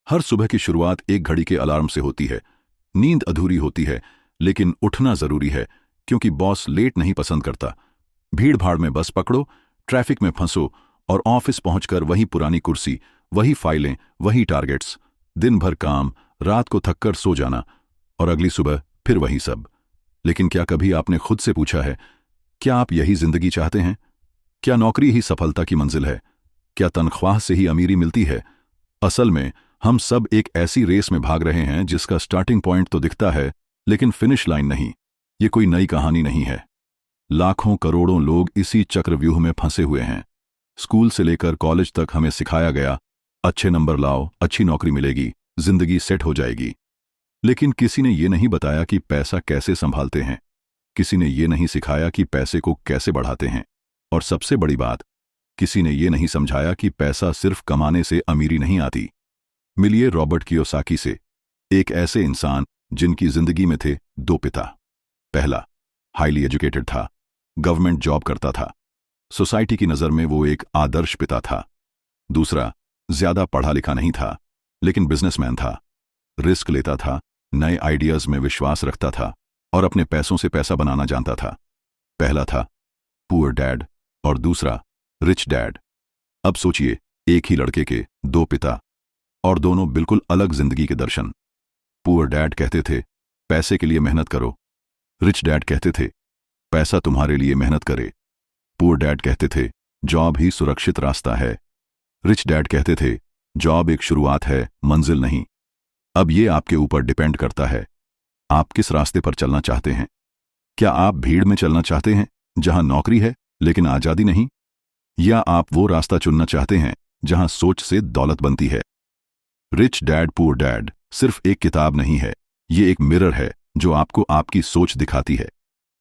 हर सुबह की शुरुआत एक घड़ी के अलार्म से होती है। नींद अधूरी होती है, लेकिन उठना जरूरी है, क्योंकि बॉस लेट नहीं पसंद करता। भीड़ भाड़ में बस पकड़ो, ट्रैफिक में फंसो और ऑफिस पहुंचकर वही पुरानी कुर्सी, वही फाइलें, वही टारगेट्स। दिन भर काम, रात को थककर सो जाना और अगली सुबह फिर वही सब। लेकिन क्या कभी आपने खुद से पूछा है, क्या आप यही जिंदगी चाहते हैं? क्या नौकरी ही सफलता की मंजिल है? क्या तनख्वाह से ही अमीरी मिलती है? असल में हम सब एक ऐसी रेस में भाग रहे हैं जिसका स्टार्टिंग पॉइंट तो दिखता है, लेकिन फिनिश लाइन नहीं। ये कोई नई कहानी नहीं है। लाखों करोड़ों लोग इसी चक्रव्यूह में फंसे हुए हैं। स्कूल से लेकर कॉलेज तक हमें सिखाया गया, अच्छे नंबर लाओ, अच्छी नौकरी मिलेगी, जिंदगी सेट हो जाएगी। लेकिन किसी ने ये नहीं बताया कि पैसा कैसे संभालते हैं। किसी ने ये नहीं सिखाया कि पैसे को कैसे बढ़ाते हैं। और सबसे बड़ी बात, किसी ने ये नहीं समझाया कि पैसा सिर्फ कमाने से अमीरी नहीं आती। मिलिए रॉबर्ट कियोसाकी से, एक ऐसे इंसान जिनकी जिंदगी में थे दो पिता। पहला, हाईली एजुकेटेड था, गवर्नमेंट जॉब करता था, सोसाइटी की नज़र में वो एक आदर्श पिता था। दूसरा, ज्यादा पढ़ा लिखा नहीं था, लेकिन बिजनेसमैन था, रिस्क लेता था, नए आइडियाज में विश्वास रखता था और अपने पैसों से पैसा बनाना जानता था। पहला था पुअर डैड और दूसरा रिच डैड। अब सोचिए, एक ही लड़के के दो पिता और दोनों बिल्कुल अलग जिंदगी के दर्शन। पुअर डैड कहते थे, पैसे के लिए मेहनत करो। रिच डैड कहते थे, पैसा तुम्हारे लिए मेहनत करे। पुअर डैड कहते थे, जॉब ही सुरक्षित रास्ता है। रिच डैड कहते थे, जॉब एक शुरुआत है, मंजिल नहीं। अब ये आपके ऊपर डिपेंड करता है, आप किस रास्ते पर चलना चाहते हैं। क्या आप भीड़ में चलना चाहते हैं जहां नौकरी है लेकिन आजादी नहीं, या आप वो रास्ता चुनना चाहते हैं जहां सोच से दौलत बनती है? रिच डैड पुअर डैड सिर्फ एक किताब नहीं है, ये एक मिरर है जो आपको आपकी सोच दिखाती है।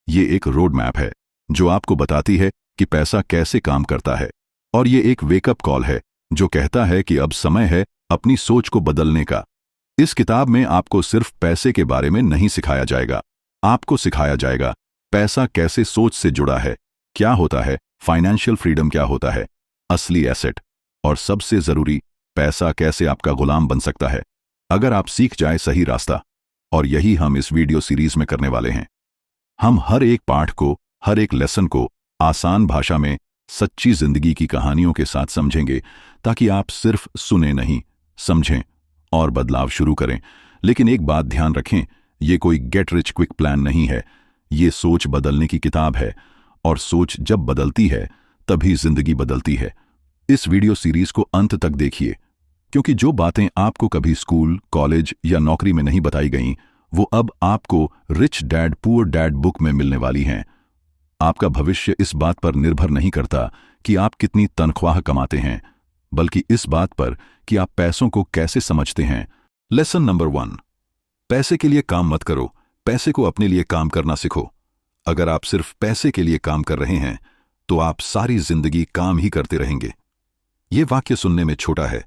ये एक रोड मैप है जो आपको बताती है कि पैसा कैसे काम करता है, और ये एक वेकअप कॉल है जो कहता है कि अब समय है अपनी सोच को बदलने का। इस किताब में आपको सिर्फ पैसे के बारे में नहीं सिखाया जाएगा, आपको सिखाया जाएगा पैसा कैसे सोच से जुड़ा है, क्या होता है फाइनेंशियल फ्रीडम, क्या होता है असली एसेट, और सबसे जरूरी, पैसा कैसे आपका गुलाम बन सकता है अगर आप सीख जाए सही रास्ता। और यही हम इस वीडियो सीरीज में करने वाले हैं। हम हर एक पाठ को, हर एक लेसन को आसान भाषा में सच्ची जिंदगी की कहानियों के साथ समझेंगे, ताकि आप सिर्फ सुने नहीं, समझें और बदलाव शुरू करें। लेकिन एक बात ध्यान रखें, ये कोई गेट रिच क्विक प्लान नहीं है, ये सोच बदलने की किताब है, और सोच जब बदलती है तभी जिंदगी बदलती है। इस वीडियो सीरीज को अंत तक देखिए, क्योंकि जो बातें आपको कभी स्कूल, कॉलेज या नौकरी में नहीं बताई गईं, वो अब आपको rich dad poor dad book में मिलने वाली हैं। आपका भविष्य इस बात पर निर्भर नहीं करता कि आप कितनी तनख्वाह कमाते हैं, बल्कि इस बात पर कि आप पैसों को कैसे समझते हैं। लेसन नंबर 1, पैसे के लिए काम मत करो, पैसे को अपने लिए काम करना सीखो। अगर आप सिर्फ पैसे के लिए काम कर रहे हैं तो आप सारी जिंदगी काम ही करते रहेंगे। ये वाक्य सुनने में छोटा है,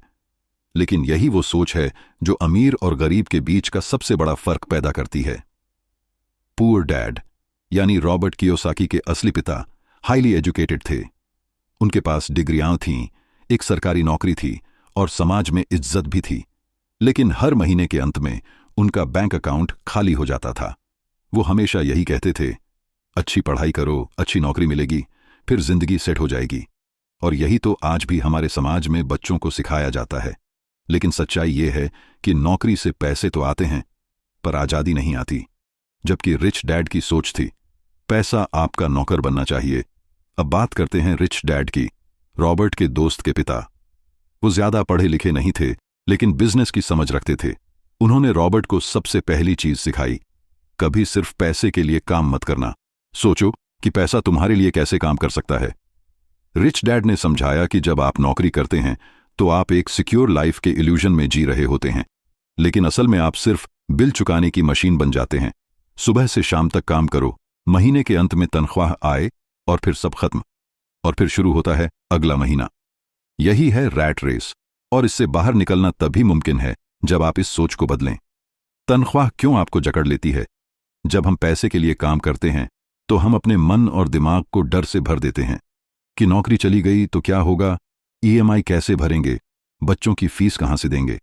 लेकिन यही वो सोच है जो अमीर और गरीब के बीच का सबसे बड़ा फर्क पैदा करती है। पुअर डैड यानी रॉबर्ट कियोसाकी के असली पिता हाईली एजुकेटेड थे। उनके पास डिग्रियां थीं, एक सरकारी नौकरी थी और समाज में इज्जत भी थी। लेकिन हर महीने के अंत में उनका बैंक अकाउंट खाली हो जाता था। वो हमेशा यही कहते थे, अच्छी पढ़ाई करो, अच्छी नौकरी मिलेगी, फिर जिंदगी सेट हो जाएगी। और यही तो आज भी हमारे समाज में बच्चों को सिखाया जाता है। लेकिन सच्चाई ये है कि नौकरी से पैसे तो आते हैं, पर आजादी नहीं आती। जबकि रिच डैड की सोच थी, पैसा आपका नौकर बनना चाहिए। अब बात करते हैं रिच डैड की, रॉबर्ट के दोस्त के पिता। वो ज्यादा पढ़े लिखे नहीं थे, लेकिन बिजनेस की समझ रखते थे। उन्होंने रॉबर्ट को सबसे पहली चीज सिखाई, कभी सिर्फ पैसे के लिए काम मत करना, सोचो कि पैसा तुम्हारे लिए कैसे काम कर सकता है। रिच डैड ने समझाया कि जब आप नौकरी करते हैं तो आप एक सिक्योर लाइफ के इल्यूजन में जी रहे होते हैं, लेकिन असल में आप सिर्फ बिल चुकाने की मशीन बन जाते हैं। सुबह से शाम तक काम करो, महीने के अंत में तनख्वाह आए और फिर सब खत्म, और फिर शुरू होता है अगला महीना। यही है रैट रेस, और इससे बाहर निकलना तभी मुमकिन है जब आप इस सोच को बदलें। तनख्वाह क्यों आपको जकड़ लेती है? जब हम पैसे के लिए काम करते हैं तो हम अपने मन और दिमाग को डर से भर देते हैं कि नौकरी चली गई तो क्या होगा, ईएमआई कैसे भरेंगे, बच्चों की फीस कहां से देंगे।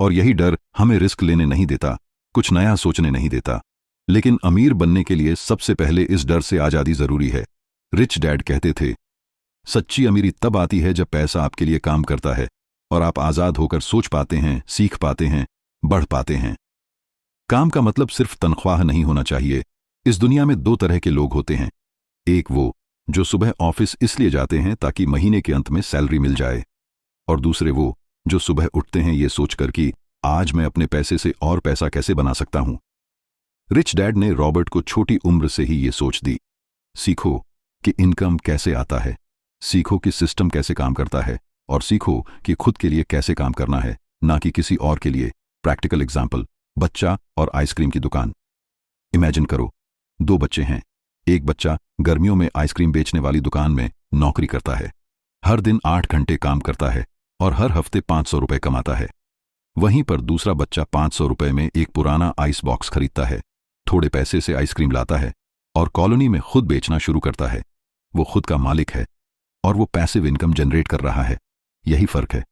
और यही डर हमें रिस्क लेने नहीं देता, कुछ नया सोचने नहीं देता। लेकिन अमीर बनने के लिए सबसे पहले इस डर से आज़ादी जरूरी है। रिच डैड कहते थे, सच्ची अमीरी तब आती है जब पैसा आपके लिए काम करता है और आप आज़ाद होकर सोच पाते हैं, सीख पाते हैं, बढ़ पाते हैं। काम का मतलब सिर्फ तनख्वाह नहीं होना चाहिए। इस दुनिया में दो तरह के लोग होते हैं। एक वो जो सुबह ऑफिस इसलिए जाते हैं ताकि महीने के अंत में सैलरी मिल जाए, और दूसरे वो जो सुबह उठते हैं ये सोचकर कि आज मैं अपने पैसे से और पैसा कैसे बना सकता हूं। रिच डैड ने रॉबर्ट को छोटी उम्र से ही ये सोच दी, सीखो कि इनकम कैसे आता है, सीखो कि सिस्टम कैसे काम करता है, और सीखो कि खुद के लिए कैसे काम करना है, ना कि किसी और के लिए। प्रैक्टिकल एग्जाम्पल, बच्चा और आइसक्रीम की दुकान। इमेजिन करो, दो बच्चे हैं। एक बच्चा गर्मियों में आइसक्रीम बेचने वाली दुकान में नौकरी करता है, हर दिन 8 घंटे काम करता है और हर हफ्ते 500 रुपए कमाता है। वहीं पर दूसरा बच्चा 500 रुपए में एक पुराना आइस बॉक्स खरीदता है, थोड़े पैसे से आइसक्रीम लाता है और कॉलोनी में खुद बेचना शुरू करता है। वो खुद का मालिक है और वो पैसिव इनकम जनरेट कर रहा है। यही फर्क है,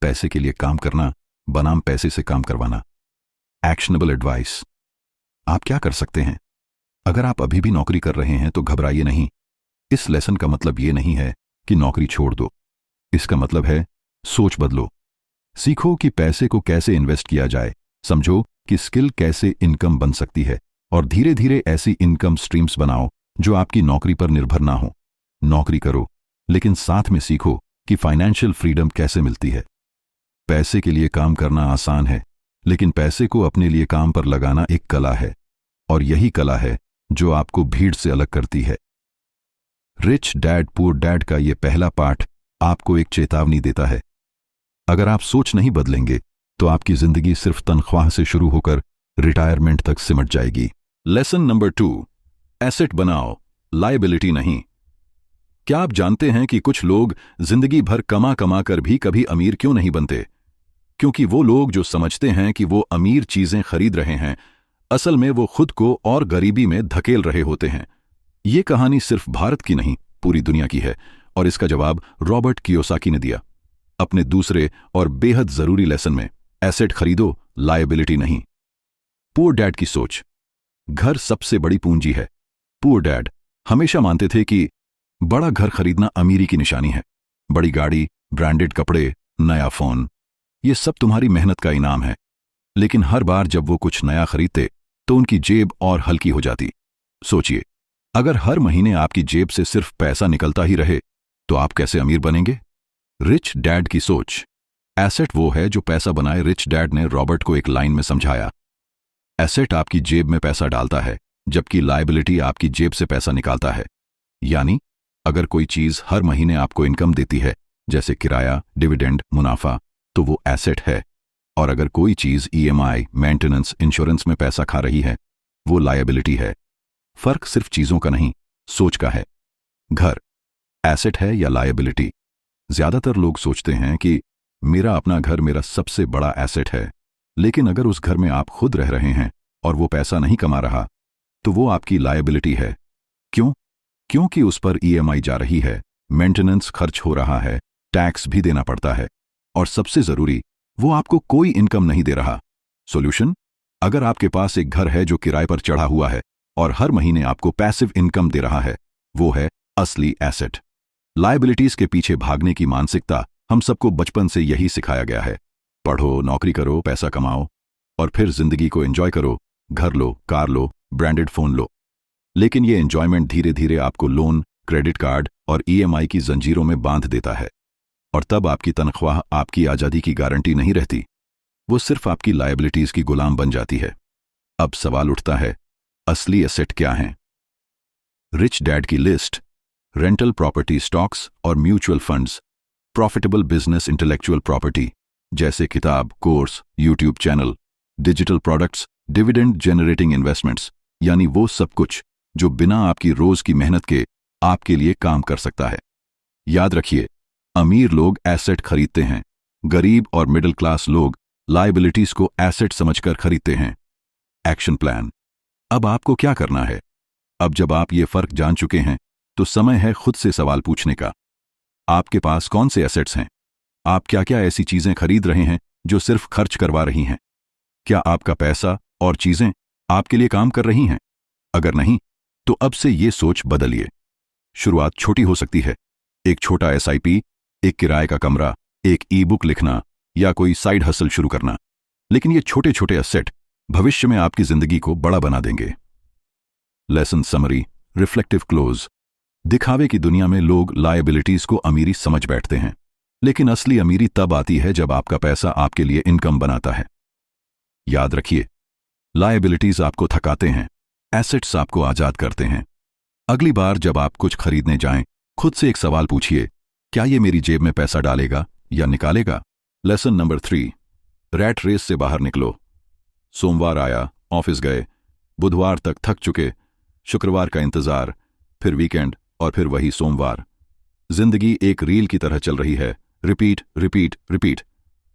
पैसे के लिए काम करना बनाम पैसे से काम करवाना। Actionable advice. आप क्या कर सकते हैं? अगर आप अभी भी नौकरी कर रहे हैं तो घबराइए नहीं। इस लेसन का मतलब ये नहीं है कि नौकरी छोड़ दो। इसका मतलब है सोच बदलो। सीखो कि पैसे को कैसे इन्वेस्ट किया जाए, समझो कि स्किल कैसे इनकम बन सकती है, और धीरे धीरे ऐसी इनकम स्ट्रीम्स बनाओ जो आपकी नौकरी पर निर्भर ना हो। नौकरी करो लेकिन साथ में सीखो कि फाइनेंशियल फ्रीडम कैसे मिलती है। पैसे के लिए काम करना आसान है, लेकिन पैसे को अपने लिए काम पर लगाना एक कला है, और यही कला है जो आपको भीड़ से अलग करती है। रिच डैड पुअर डैड का यह पहला पाठ आपको एक चेतावनी देता है। अगर आप सोच नहीं बदलेंगे तो आपकी जिंदगी सिर्फ तनख्वाह से शुरू होकर रिटायरमेंट तक सिमट जाएगी। लेसन नंबर 2, एसेट बनाओ, लायबिलिटी नहीं। क्या आप जानते हैं कि कुछ लोग जिंदगी भर कमा कमा कर भी कभी अमीर क्यों नहीं बनते? क्योंकि वो लोग जो समझते हैं कि वो अमीर चीजें खरीद रहे हैं, असल में वो खुद को और गरीबी में धकेल रहे होते हैं। ये कहानी सिर्फ भारत की नहीं, पूरी दुनिया की है, और इसका जवाब रॉबर्ट कियोसाकी ने दिया अपने दूसरे और बेहद जरूरी लेसन में। एसेट खरीदो, लायबिलिटी नहीं। पुअर डैड की सोच। घर सबसे बड़ी पूंजी है। पुअर डैड हमेशा मानते थे कि बड़ा घर खरीदना अमीरी की निशानी है। बड़ी गाड़ी, ब्रांडेड कपड़े, नया फोन, ये सब तुम्हारी मेहनत का इनाम है। लेकिन हर बार जब वो कुछ नया खरीदते तो उनकी जेब और हल्की हो जाती। सोचिए, अगर हर महीने आपकी जेब से सिर्फ पैसा निकलता ही रहे तो आप कैसे अमीर बनेंगे? रिच डैड की सोच। एसेट वो है जो पैसा बनाए। रिच डैड ने रॉबर्ट को एक लाइन में समझाया, एसेट आपकी जेब में पैसा डालता है, जबकि लायबिलिटी आपकी जेब से पैसा निकालता है। यानी अगर कोई चीज हर महीने आपको इनकम देती है, जैसे किराया, डिविडेंड, मुनाफा, तो वो एसेट है। और अगर कोई चीज ईएमआई, मेंटेनेंस, इंश्योरेंस में पैसा खा रही है, वो लायबिलिटी है। फर्क सिर्फ चीजों का नहीं, सोच का है। घर एसेट है या लायबिलिटी? ज्यादातर लोग सोचते हैं कि मेरा अपना घर मेरा सबसे बड़ा एसेट है, लेकिन अगर उस घर में आप खुद रह रहे हैं और वो पैसा नहीं कमा रहा, तो वो आपकी लायबिलिटी है। क्यों? क्योंकि उस पर ईएमआई जा रही है, मेंटेनेंस खर्च हो रहा है, टैक्स भी देना पड़ता है, और सबसे जरूरी, वो आपको कोई इनकम नहीं दे रहा। सॉल्यूशन? अगर आपके पास एक घर है जो किराए पर चढ़ा हुआ है और हर महीने आपको पैसिव इनकम दे रहा है, वो है असली एसेट। लायबिलिटीज के पीछे भागने की मानसिकता हम सबको बचपन से यही सिखाया गया है। पढ़ो, नौकरी करो, पैसा कमाओ और फिर जिंदगी को एंजॉय करो। घर लो, कार लो, ब्रांडेड फोन लो। लेकिन ये एंजॉयमेंट धीरे धीरे आपको लोन, क्रेडिट कार्ड और ईएमआई की जंजीरों में बांध देता है, और तब आपकी तनख्वाह आपकी आजादी की गारंटी नहीं रहती, वो सिर्फ आपकी लायबिलिटीज की गुलाम बन जाती है। अब सवाल उठता है, असली एसेट क्या हैं? रिच डैड की लिस्ट: रेंटल प्रॉपर्टी, स्टॉक्स और mutual funds, profitable business, intellectual property जैसे किताब, course, YouTube channel, digital products, dividend generating investments, यानी वो सब कुछ जो बिना आपकी रोज की मेहनत के आपके लिए काम कर सकता है। याद रखिए, अमीर लोग एसेट खरीदते हैं, गरीब और मिडिल क्लास लोग लायबिलिटीज को एसेट समझकर खरीदते हैं। Action plan. अब आपको क्या करना है? अब जब आप ये फर्क जान चुके हैं तो समय है खुद से सवाल पूछने का। आपके पास कौन से एसेट्स हैं? आप क्या क्या ऐसी चीजें खरीद रहे हैं जो सिर्फ खर्च करवा रही हैं? क्या आपका पैसा और चीजें आपके लिए काम कर रही हैं? अगर नहीं, तो अब से ये सोच बदलिए। शुरुआत छोटी हो सकती है। एक छोटा एसआईपी, एक किराए का कमरा, एक ई बुक लिखना या कोई साइड हसल शुरू करना। लेकिन ये छोटे छोटे एसेट भविष्य में आपकी जिंदगी को बड़ा बना देंगे। Lesson summary, reflective close. दिखावे की दुनिया में लोग लायबिलिटीज को अमीरी समझ बैठते हैं, लेकिन असली अमीरी तब आती है जब आपका पैसा आपके लिए इनकम बनाता है। याद रखिए, लायबिलिटीज आपको थकाते हैं, एसेट्स आपको आजाद करते हैं। अगली बार जब आप कुछ खरीदने जाएं, खुद से एक सवाल पूछिए, क्या ये मेरी जेब में पैसा डालेगा या निकालेगा? लेसन नंबर 3, रैट रेस से बाहर निकलो। सोमवार आया, ऑफिस गए, बुधवार तक थक चुके, शुक्रवार का इंतजार, फिर वीकेंड और फिर वही सोमवार। जिंदगी एक रील की तरह चल रही है, रिपीट रिपीट रिपीट।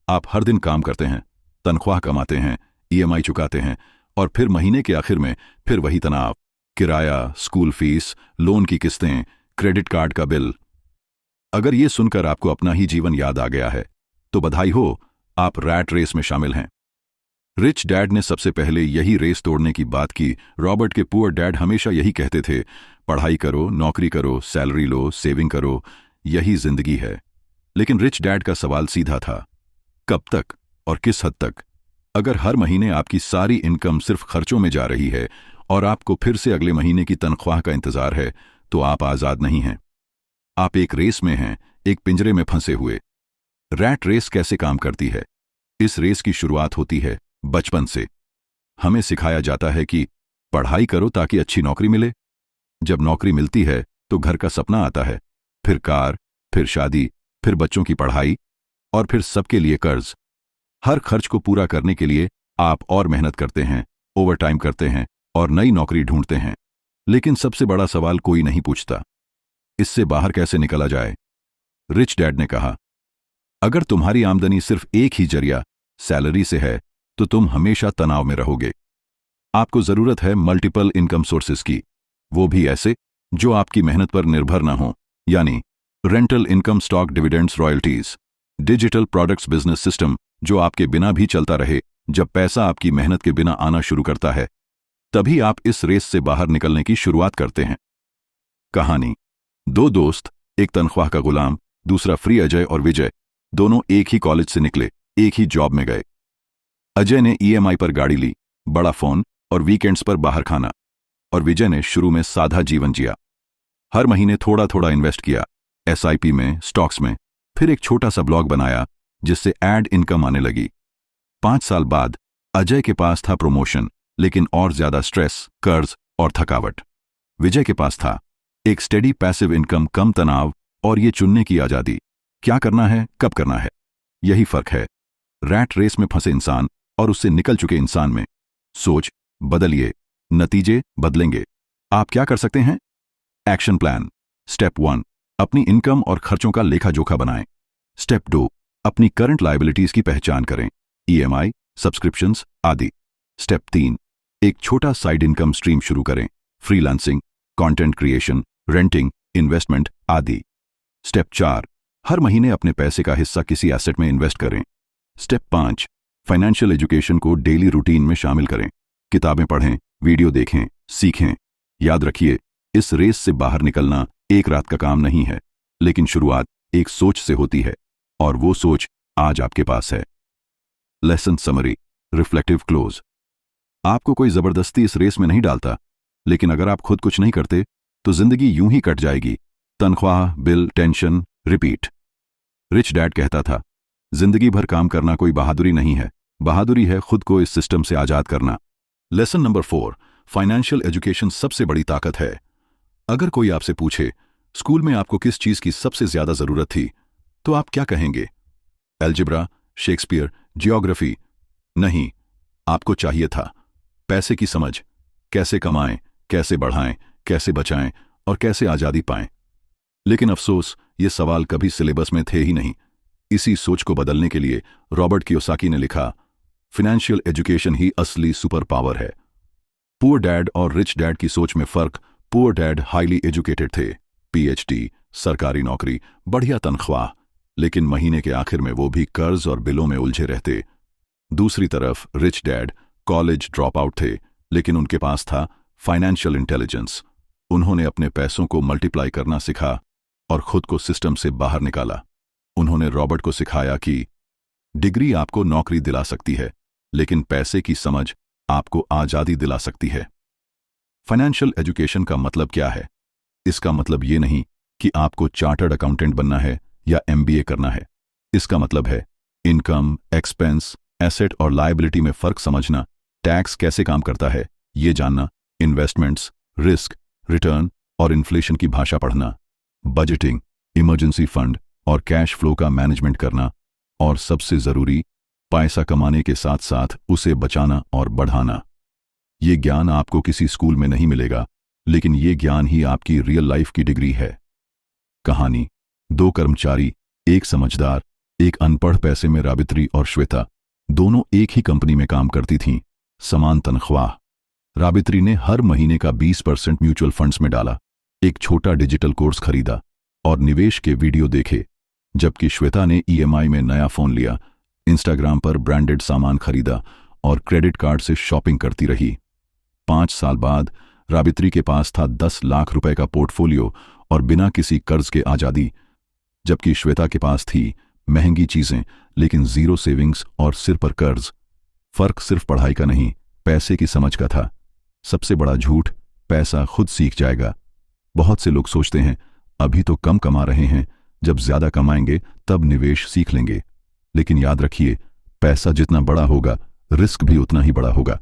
आप हर दिन काम करते हैं, तनख्वाह कमाते हैं, ईएमआई चुकाते हैं, और फिर महीने के आखिर में फिर वही तनाव, किराया, स्कूल फीस, लोन की किस्तें, क्रेडिट कार्ड का बिल। अगर ये सुनकर आपको अपना ही जीवन याद आ गया है, तो बधाई हो, आप रैट रेस में शामिल हैं। रिच डैड ने सबसे पहले यही रेस तोड़ने की बात की। रॉबर्ट के पुअर डैड हमेशा यही कहते थे, पढ़ाई करो, नौकरी करो, सैलरी लो, सेविंग करो, यही जिंदगी है। लेकिन रिच डैड का सवाल सीधा था, कब तक और किस हद तक? अगर हर महीने आपकी सारी इनकम सिर्फ खर्चों में जा रही है और आपको फिर से अगले महीने की तनख्वाह का इंतजार है, तो आप आजाद नहीं हैं। आप एक रेस में हैं, एक पिंजरे में फंसे हुए। रैट रेस कैसे काम करती है? इस रेस की शुरुआत होती है बचपन से। हमें सिखाया जाता है कि पढ़ाई करो ताकि अच्छी नौकरी मिले। जब नौकरी मिलती है तो घर का सपना आता है, फिर कार, फिर शादी, फिर बच्चों की पढ़ाई और फिर सबके लिए कर्ज। हर खर्च को पूरा करने के लिए आप और मेहनत करते हैं, ओवरटाइम करते हैं और नई नौकरी ढूंढते हैं। लेकिन सबसे बड़ा सवाल कोई नहीं पूछता, इससे बाहर कैसे निकला जाए? रिच डैड ने कहा, अगर तुम्हारी आमदनी सिर्फ एक ही जरिया सैलरी से है, तो तुम हमेशा तनाव में रहोगे। आपको जरूरत है मल्टीपल इनकम सोर्सेस की, वो भी ऐसे जो आपकी मेहनत पर निर्भर न हो, यानी rental income, stock dividends, royalties, digital products, business system जो आपके बिना भी चलता रहे। जब पैसा आपकी मेहनत के बिना आना शुरू करता है, तभी आप इस रेस से बाहर निकलने की शुरुआत करते हैं। कहानी, दो दोस्त, एक तनख्वाह का गुलाम, दूसरा फ्री। अजय और विजय दोनों एक ही कॉलेज से निकले, एक ही जॉब में गए। अजय ने ईएमआई पर गाड़ी ली, बड़ा फोन और वीकेंड्स पर बाहर खाना, और विजय ने शुरू में सादा जीवन जिया। हर महीने थोड़ा थोड़ा इन्वेस्ट किया, एसआईपी में, स्टॉक्स में, फिर एक छोटा सा ब्लॉग बनाया जिससे एड इनकम आने लगी। 5 साल बाद अजय के पास था प्रमोशन, लेकिन और ज्यादा स्ट्रेस, कर्ज और थकावट। विजय के पास था एक स्टेडी पैसिव इनकम, कम तनाव और ये चुनने की आजादी, क्या करना है, कब करना है। यही फर्क है रैट रेस में फंसे इंसान और उससे निकल चुके इंसान में। सोच बदलिए, नतीजे बदलेंगे। आप क्या कर सकते हैं? Action plan. स्टेप 1, अपनी इनकम और खर्चों का लेखा जोखा बनाएं। स्टेप 2, अपनी करंट लायबिलिटीज की पहचान करें, ईएमआई, सब्सक्रिप्शंस आदि। स्टेप 3, एक छोटा साइड इनकम स्ट्रीम शुरू करें, freelancing, content creation, renting, investment आदि। स्टेप 4, हर महीने अपने पैसे का हिस्सा किसी एसेट में इन्वेस्ट करें। स्टेप 5, फाइनेंशियल एजुकेशन को डेली रूटीन में शामिल करें, किताबें पढ़ें, वीडियो देखें, सीखें। याद रखिए, इस रेस से बाहर निकलना एक रात का काम नहीं है, लेकिन शुरुआत एक सोच से होती है, और वो सोच आज आपके पास है। Lesson summary, reflective close. आपको कोई जबरदस्ती इस रेस में नहीं डालता, लेकिन अगर आप खुद कुछ नहीं करते तो जिंदगी यूं ही कट जाएगी। तनख्वाह, bill, tension, repeat. Rich dad कहता था, जिंदगी भर काम करना कोई बहादुरी नहीं है, बहादुरी है खुद को इस सिस्टम से आजाद करना। लेसन नंबर 4, फाइनेंशियल एजुकेशन सबसे बड़ी ताकत है। अगर कोई आपसे पूछे, स्कूल में आपको किस चीज की सबसे ज्यादा जरूरत थी, तो आप क्या कहेंगे? Algebra, Shakespeare, geography? नहीं, आपको चाहिए था पैसे की समझ, कैसे कमाएं, कैसे बढ़ाएं, कैसे बचाएं और कैसे आजादी पाएं। लेकिन अफसोस, ये सवाल कभी सिलेबस में थे ही नहीं। इसी सोच को बदलने के लिए रॉबर्ट कियोसाकी ने लिखा, फाइनेंशियल एजुकेशन ही असली सुपर पावर है। पुअर डैड और रिच डैड की सोच में फर्क, पुअर डैड हाईली एजुकेटेड थे, पीएचडी, सरकारी नौकरी, बढ़िया तनख्वाह, लेकिन महीने के आखिर में वो भी कर्ज और बिलों में उलझे रहते। दूसरी तरफ rich dad college drop out थे, लेकिन उनके पास था फाइनेंशियल इंटेलिजेंस। उन्होंने अपने पैसों को मल्टीप्लाई करना सीखा और खुद को सिस्टम से बाहर निकाला। उन्होंने रॉबर्ट को सिखाया कि डिग्री आपको नौकरी दिला सकती है, लेकिन पैसे की समझ आपको आजादी दिला सकती है। फाइनेंशियल एजुकेशन का मतलब क्या है? इसका मतलब ये नहीं कि आपको चार्टर्ड अकाउंटेंट बनना है या एमबीए करना है। इसका मतलब है इनकम, एक्सपेंस, एसेट और लायबिलिटी में फर्क समझना, टैक्स कैसे काम करता है ये जानना, इन्वेस्टमेंट्स, रिस्क, रिटर्न और इन्फ्लेशन की भाषा पढ़ना, बजटिंग, इमरजेंसी फंड और कैश फ्लो का मैनेजमेंट करना, और सबसे जरूरी पैसा कमाने के साथ साथ उसे बचाना और बढ़ाना। ये ज्ञान आपको किसी स्कूल में नहीं मिलेगा, लेकिन ये ज्ञान ही आपकी रियल लाइफ की डिग्री है। कहानी: दो कर्मचारी, एक समझदार, एक अनपढ़। पैसे में राबित्री और श्वेता दोनों एक ही कंपनी में काम करती थीं, समान तनख्वाह। राबित्री ने हर महीने का 20% म्यूचुअल फंड्स में डाला, एक छोटा डिजिटल कोर्स खरीदा और निवेश के वीडियो देखे, जबकि श्वेता ने ईएमआई में नया फोन लिया, इंस्टाग्राम पर ब्रांडेड सामान खरीदा और क्रेडिट कार्ड से शॉपिंग करती रही। 5 साल बाद राबित्री के पास था 10 लाख रुपए का पोर्टफोलियो और बिना किसी कर्ज के आजादी, जबकि श्वेता के पास थी महंगी चीजें लेकिन जीरो सेविंग्स और सिर पर कर्ज। फर्क सिर्फ पढ़ाई का नहीं, पैसे की समझ का था। सबसे बड़ा झूठ, पैसा खुद सीख जाएगा। बहुत से लोग सोचते हैं अभी तो कम कमा रहे हैं, जब ज्यादा कमाएंगे तब निवेश सीख लेंगे। लेकिन याद रखिए, पैसा जितना बड़ा होगा रिस्क भी उतना ही बड़ा होगा।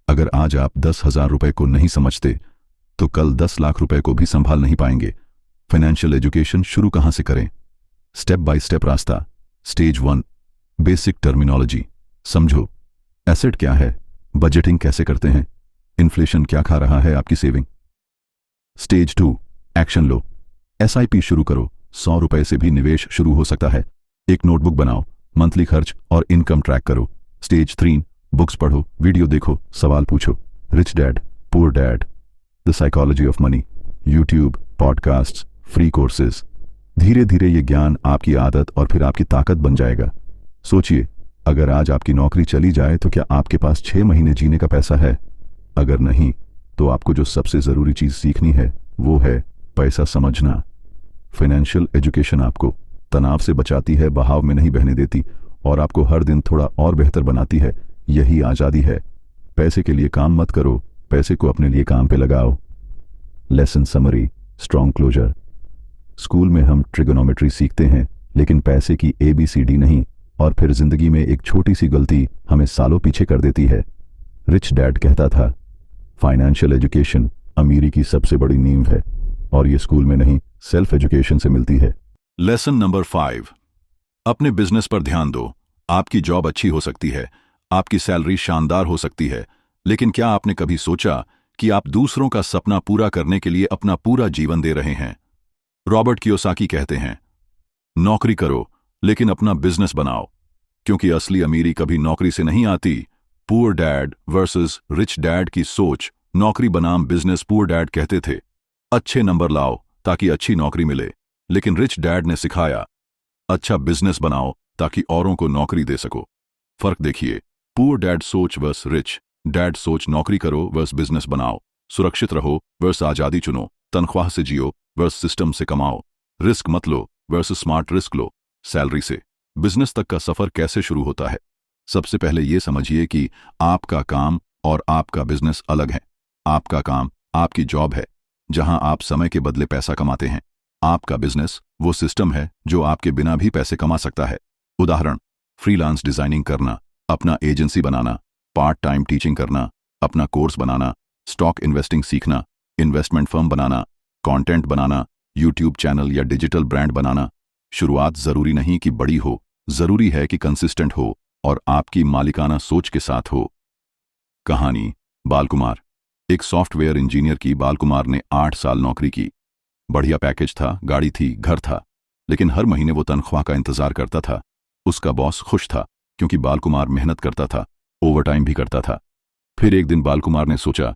अगर आज आप 10,000 रुपए को नहीं समझते तो कल 10 लाख रुपए को भी संभाल नहीं पाएंगे। फाइनेंशियल एजुकेशन शुरू कहां से करें? स्टेप बाय स्टेप रास्ता। स्टेज 1, बेसिक टर्मिनोलॉजी समझो। एसेट क्या है, बजटिंग कैसे करते हैं, इन्फ्लेशन क्या खा रहा है आपकी सेविंग। स्टेज 2, एक्शन लो। एसआईपी शुरू करो, 100 रुपए से भी निवेश शुरू हो सकता है। एक नोटबुक बनाओ, मंथली खर्च और इनकम ट्रैक करो। स्टेज 3, बुक्स पढ़ो, वीडियो देखो, सवाल पूछो। Rich dad poor dad, the psychology of money, YouTube, podcasts, free courses. धीरे धीरे ये ज्ञान आपकी आदत और फिर आपकी ताकत बन जाएगा। सोचिए, अगर आज आपकी नौकरी चली जाए तो क्या आपके पास 6 महीने जीने का पैसा है? अगर नहीं, तो आपको जो सबसे जरूरी चीज सीखनी है वो है पैसा समझना। फाइनेंशियल एजुकेशन आपको तनाव से बचाती है, बहाव में नहीं बहने देती और आपको हर दिन थोड़ा और बेहतर बनाती है। यही आजादी है। पैसे के लिए काम मत करो, पैसे को अपने लिए काम पे लगाओ। Lesson summary, strong closure. School में हम ट्रिगोनोमेट्री सीखते हैं, लेकिन पैसे की ABCD नहीं, और फिर जिंदगी में एक छोटी सी गलती हमें सालों पीछे कर देती है। रिच डैड कहता था, फाइनेंशियल एजुकेशन अमीरी की सबसे बड़ी नींव है, और ये स्कूल में नहीं, सेल्फ एजुकेशन से मिलती है। लेसन नंबर 5, अपने बिजनेस पर ध्यान दो। आपकी जॉब अच्छी हो सकती है, आपकी सैलरी शानदार हो सकती है, लेकिन क्या आपने कभी सोचा कि आप दूसरों का सपना पूरा करने के लिए अपना पूरा जीवन दे रहे हैं? रॉबर्ट कियोसाकी कहते हैं, नौकरी करो लेकिन अपना बिजनेस बनाओ, क्योंकि असली अमीरी कभी नौकरी से नहीं आती। Poor dad versus rich dad की सोच। नौकरी बनाम बिजनेस। पुअर डैड कहते थे, अच्छे नंबर लाओ ताकि अच्छी नौकरी मिले, लेकिन रिच डैड ने सिखाया, अच्छा बिजनेस बनाओ ताकि औरों को नौकरी दे सको। फर्क देखिए, पुअर डैड सोच वर्स रिच डैड सोच। नौकरी करो वर्स बिजनेस बनाओ, सुरक्षित रहो वर्स आजादी चुनो, तनख्वाह से जियो वर्स सिस्टम से कमाओ, रिस्क मत लो वर्स स्मार्ट रिस्क लो। सैलरी से बिजनेस तक का सफर कैसे शुरू होता है? सबसे पहले यह समझिए कि आपका काम और आपका बिजनेस अलग है। आपका काम आपकी जॉब है, जहां आप समय के बदले पैसा कमाते हैं। आपका बिजनेस वो सिस्टम है जो आपके बिना भी पैसे कमा सकता है। उदाहरण, फ्रीलांस डिजाइनिंग करना, अपना एजेंसी बनाना, पार्ट टाइम टीचिंग करना, अपना कोर्स बनाना, स्टॉक इन्वेस्टिंग सीखना, इन्वेस्टमेंट फर्म बनाना, कंटेंट बनाना, यूट्यूब चैनल या डिजिटल ब्रांड बनाना। शुरुआत जरूरी नहीं कि बड़ी हो, जरूरी है कि कंसिस्टेंट हो और आपकी मालिकाना सोच के साथ हो। कहानी: बालकुमार। एक सॉफ्टवेयर इंजीनियर की बालकुमार ने 8 साल नौकरी की। बढ़िया पैकेज था, गाड़ी थी, घर था, लेकिन हर महीने वो तनख्वाह का इंतजार करता था। उसका बॉस खुश था क्योंकि बालकुमार मेहनत करता था, ओवरटाइम भी करता था। फिर एक दिन बालकुमार ने सोचा,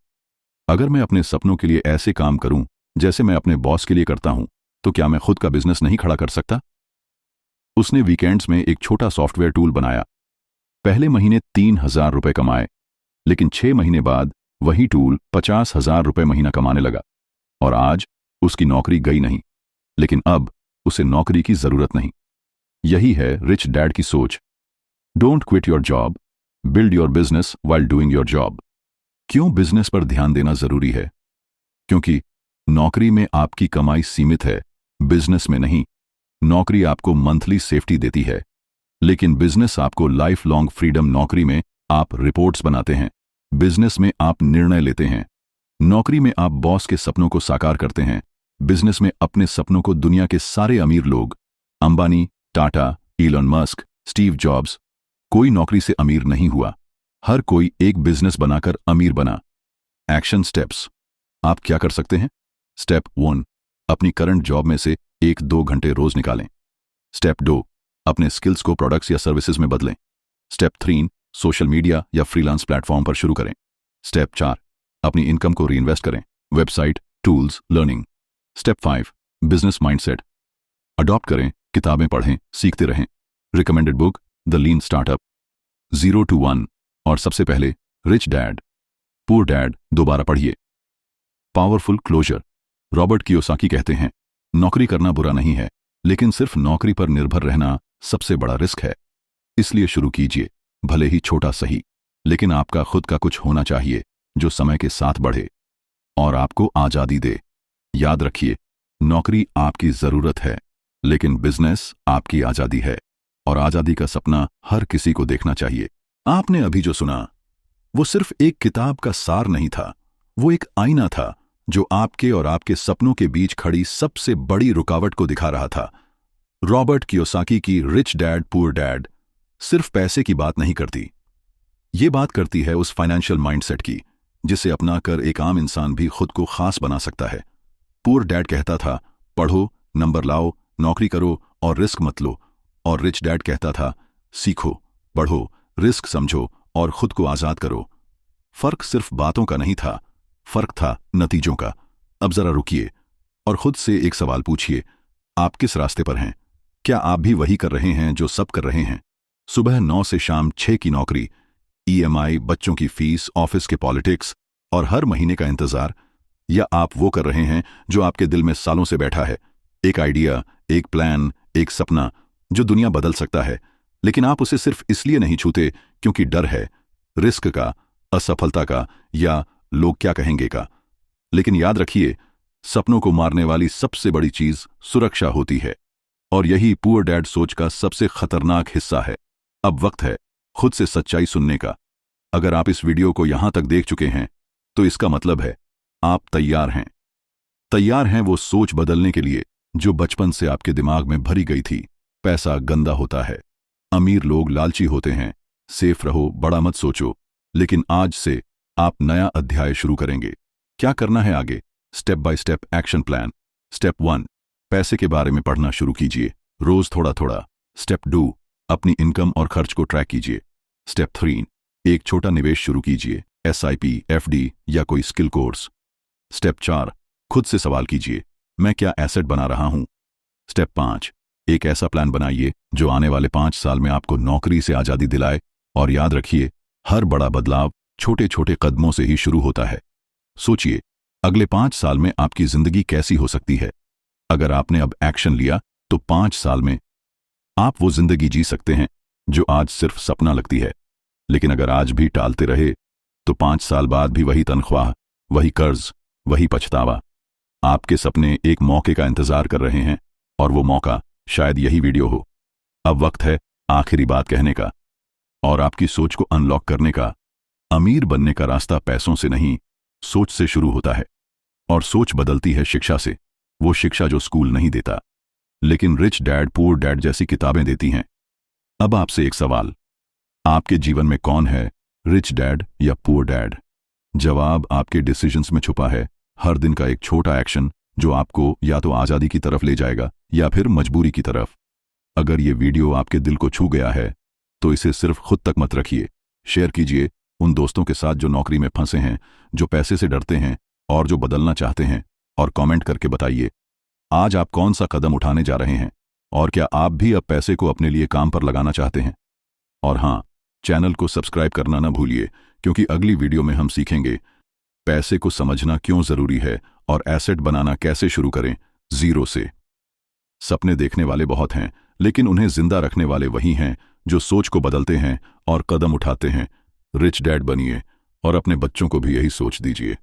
अगर मैं अपने सपनों के लिए ऐसे काम करूं जैसे मैं अपने बॉस के लिए करता हूं, तो क्या मैं खुद का बिजनेस नहीं खड़ा कर सकता? उसने वीकेंड्स में एक छोटा सॉफ्टवेयर टूल बनाया। पहले महीने 3,000 रुपए कमाए, लेकिन 6 महीने बाद वही टूल 50,000 रुपए महीना कमाने लगा। और आज उसकी नौकरी गई नहीं, लेकिन अब उसे नौकरी की जरूरत नहीं। यही है रिच डैड की सोच। Don't quit your job, build your business while doing your job. क्यों बिजनेस पर ध्यान देना जरूरी है? क्योंकि नौकरी में आपकी कमाई सीमित है, बिजनेस में नहीं। नौकरी आपको मंथली सेफ्टी देती है, लेकिन बिजनेस आपको लाइफ लॉन्ग फ्रीडम। नौकरी में आप रिपोर्ट्स बनाते हैं, बिजनेस में आप निर्णय लेते हैं। नौकरी में आप बॉस के सपनों को साकार करते हैं, बिजनेस में अपने सपनों को। दुनिया के सारे अमीर लोग, Ambani, Tata, Elon Musk, Steve jobs, कोई नौकरी से अमीर नहीं हुआ। हर कोई एक बिजनेस बनाकर अमीर बना। Action steps. आप क्या कर सकते हैं? स्टेप 1, अपनी करंट जॉब में से 1-2 घंटे रोज निकालें। स्टेप 2, अपने स्किल्स को प्रोडक्ट्स या सर्विसेज में बदलें। स्टेप 3, सोशल मीडिया या फ्रीलांस प्लेटफॉर्म पर शुरू करें। स्टेप 4, अपनी इनकम को रीइन्वेस्ट करें, website, tools, learning. Step 5, business mindset adopt करें, किताबें पढ़ें, सीखते रहें। Recommended book the lean startup, 0 to 1 और सबसे पहले रिच डैड पुअर डैड दोबारा पढ़िए। Powerful closure. रॉबर्ट कियोसाकी कहते हैं, नौकरी करना बुरा नहीं है, लेकिन सिर्फ नौकरी पर निर्भर रहना सबसे बड़ा रिस्क है। इसलिए शुरू कीजिए, भले ही छोटा सही, लेकिन आपका खुद का कुछ होना चाहिए जो समय के साथ बढ़े और आपको आजादी दे। याद रखिए, नौकरी आपकी जरूरत है, लेकिन बिजनेस आपकी आजादी है, और आजादी का सपना हर किसी को देखना चाहिए। आपने अभी जो सुना वो सिर्फ एक किताब का सार नहीं था, वो एक आईना था जो आपके और आपके सपनों के बीच खड़ी सबसे बड़ी रुकावट को दिखा रहा था। रॉबर्ट कियोसाकी की रिच डैड पुअर डैड सिर्फ पैसे की बात नहीं करती, ये बात करती है उस फाइनेंशियल माइंडसेट की जिसे अपनाकर एक आम इंसान भी खुद को खास बना सकता है। पुअर डैड कहता था, पढ़ो, नंबर लाओ, नौकरी करो और रिस्क मत लो। और रिच डैड कहता था, सीखो, पढ़ो, रिस्क समझो और खुद को आजाद करो। फर्क सिर्फ बातों का नहीं था, फर्क था नतीजों का। अब जरा रुकिए और खुद से एक सवाल पूछिए, आप किस रास्ते पर हैं? क्या आप भी वही कर रहे हैं जो सब कर रहे हैं? सुबह 9 से शाम 6 की नौकरी, EMI, बच्चों की फीस, ऑफिस के पॉलिटिक्स और हर महीने का इंतजार? या आप वो कर रहे हैं जो आपके दिल में सालों से बैठा है, एक आइडिया, एक प्लान, एक सपना जो दुनिया बदल सकता है, लेकिन आप उसे सिर्फ इसलिए नहीं छूते क्योंकि डर है, रिस्क का, असफलता का या लोग क्या कहेंगे का। लेकिन याद रखिए, सपनों को मारने वाली सबसे बड़ी चीज सुरक्षा होती है, और यही पुअर डैड सोच का सबसे खतरनाक हिस्सा है। अब वक्त है खुद से सच्चाई सुनने का। अगर आप इस वीडियो को यहां तक देख चुके हैं तो इसका मतलब है आप तैयार हैं। तैयार हैं वो सोच बदलने के लिए जो बचपन से आपके दिमाग में भरी गई थी। पैसा गंदा होता है, अमीर लोग लालची होते हैं, सेफ रहो, बड़ा मत सोचो। लेकिन आज से आप नया अध्याय शुरू करेंगे। क्या करना है आगे? Step by step action plan. Step 1, पैसे के बारे में पढ़ना शुरू कीजिए, रोज थोड़ा थोड़ा। स्टेप 2, अपनी इनकम और खर्च को ट्रैक कीजिए। स्टेप 3, एक छोटा निवेश शुरू कीजिए, SIP, FD या कोई स्किल कोर्स। स्टेप 4, खुद से सवाल कीजिए, मैं क्या एसेट बना रहा हूं? स्टेप 5, एक ऐसा प्लान बनाइए जो आने वाले 5 साल में आपको नौकरी से आजादी दिलाए। और याद रखिए, हर बड़ा बदलाव छोटे छोटे कदमों से ही शुरू होता है। सोचिए, अगले 5 साल में आपकी जिंदगी कैसी हो सकती है? अगर आपने अब एक्शन लिया तो 5 साल में आप वो जिंदगी जी सकते हैं जो आज सिर्फ सपना लगती है। लेकिन अगर आज भी टालते रहे तो 5 साल बाद भी वही तनख्वाह, वही कर्ज, वही पछतावा। आपके सपने एक मौके का इंतजार कर रहे हैं, और वो मौका शायद यही वीडियो हो। अब वक्त है आखिरी बात कहने का और आपकी सोच को अनलॉक करने का। अमीर बनने का रास्ता पैसों से नहीं, सोच से शुरू होता है, और सोच बदलती है शिक्षा से। वो शिक्षा जो स्कूल नहीं देता, लेकिन रिच डैड पुअर डैड जैसी किताबें देती हैं। अब आपसे एक सवाल, आपके जीवन में कौन है, रिच डैड या पुअर डैड? जवाब आपके डिसीजंस में छुपा है। हर दिन का एक छोटा एक्शन जो आपको या तो आजादी की तरफ ले जाएगा या फिर मजबूरी की तरफ। अगर ये वीडियो आपके दिल को छू गया है तो इसे सिर्फ खुद तक मत रखिए, शेयर कीजिए उन दोस्तों के साथ जो नौकरी में फंसे हैं, जो पैसे से डरते हैं और जो बदलना चाहते हैं। और कमेंट करके बताइए आज आप कौन सा कदम उठाने जा रहे हैं। और क्या आप भी अब पैसे को अपने लिए काम पर लगाना चाहते हैं? और हाँ, चैनल को सब्सक्राइब करना ना भूलिए, क्योंकि अगली वीडियो में हम सीखेंगे पैसे को समझना क्यों जरूरी है और एसेट बनाना कैसे शुरू करें जीरो से। सपने देखने वाले बहुत हैं, लेकिन उन्हें जिंदा रखने वाले वही हैं जो सोच को बदलते हैं और कदम उठाते हैं। रिच डैड बनिए और अपने बच्चों को भी यही सोच दीजिए।